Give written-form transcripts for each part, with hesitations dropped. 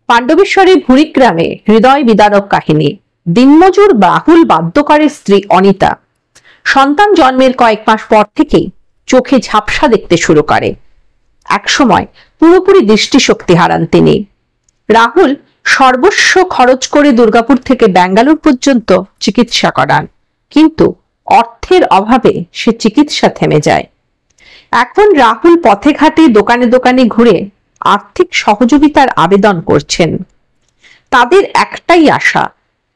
পাণ্ডবেশ্বরের ভুরিগ্রামে হৃদয় বিদারক কাহিনী। দিনমজুর রাহুল বাদ্যকরের স্ত্রী অনিতা সন্তান জন্মের কয়েক মাস পর থেকেই চোখে ঝাপসা দেখতে শুরু করে। একসময় পুরোপুরি দৃষ্টিশক্তি হারান তিনি। রাহুল সর্বস্ব খরচ করে দুর্গাপুর থেকে ব্যাঙ্গালোর পর্যন্ত চিকিৎসা করান, কিন্তু অর্থের অভাবে সে চিকিৎসা থেমে যায়। এখন রাহুল পথে ঘাটে দোকানে দোকানে ঘুরে আর্থিক সহযোগিতার আবেদন করছেন। তাদের একটাই আশা,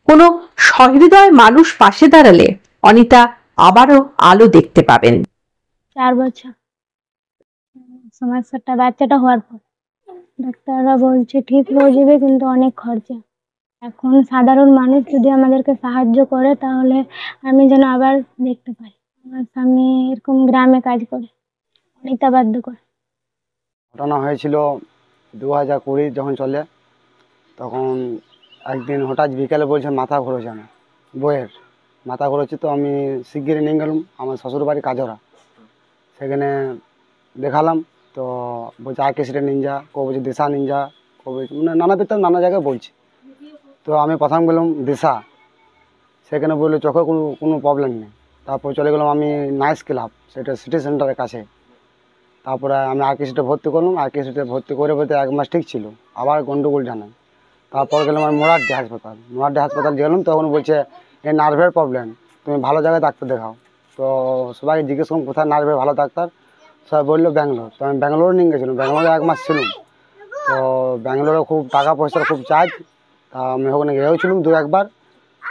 কোনো সহৃদয় মানুষ পাশে দাঁড়ালে অনিতা আবারও আলো দেখতে পাবেন। 4 বছর সমস্যাটা বাচ্চাটা হওয়ার পর ডাক্তাররা বলছে ঠিক হয়ে যাবে, কিন্তু অনেক খরচা। এখন সাধারণ মানুষ যদি আমাদেরকে সাহায্য করে তাহলে আমি যেন আবার দেখতে পাই। আমার স্বামী এরকম গ্রামে কাজ করে, অনিতা বাদ্যকর। ঘটনা হয়েছিল 2020 যখন চলে, তখন একদিন হঠাৎ বিকেলে বলছে মাথা ঘুরেছে, আমার বইয়ের মাথা ঘুরেছে। তো আমি শিগগিরই নিয়ে গেলাম আমার শ্বশুর বাড়ি কাজরা, সেখানে দেখালাম। তো বলছে আইকেসিটা নিনজা, কেউ বলছে দিশা নিনজা, কেউ বলছে মানে নানা পেতাম নানা জায়গায় বলছে। তো আমি প্রথম বললাম দিশা, সেখানে বললো চোখে কোনো প্রবলেম নেই। তারপর চলে গেলাম আমি নাইস ক্লাব, সেটা সিটি সেন্টারের কাছে। তারপরে আমি আইকেসিটা ভর্তি করলাম, আইকেসিটা ভর্তি করে বলতে 1 মাস ঠিক ছিল, আবার গন্ডগোল জানাই। তারপর গেলাম আমি মোরাড্ডি হাসপাতাল গেলাম। তখন বলছে এই নার্ভের প্রবলেম, তুমি ভালো জায়গায় ডাক্তার দেখাও। তো সবাইকে জিজ্ঞেস করলাম কোথায় নার্ভের ভালো ডাক্তার, সবাই বললো ব্যাঙ্গালোর। তো আমি ব্যাঙ্গালোর নিয়ে গেছিলাম, ব্যাঙ্গালোরে 1 মাস ছিলাম। তো ব্যাঙ্গালোরে খুব টাকা পয়সার খুব চার্জ, তা আমি ওখানে গিয়েছিলাম 2-1 বার।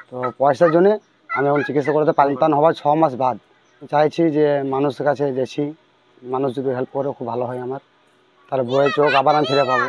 তো পয়সার জন্যে আমি এখন চিকিৎসা করতে পারতাম হবার 6 মাস বাদ। চাইছি যে মানুষের কাছে গেছি, মানুষ যদি হেল্প করে খুব ভালো হয় আমার, তাহলে বইয়ের চোখ আবার আমি ফিরে পাবো।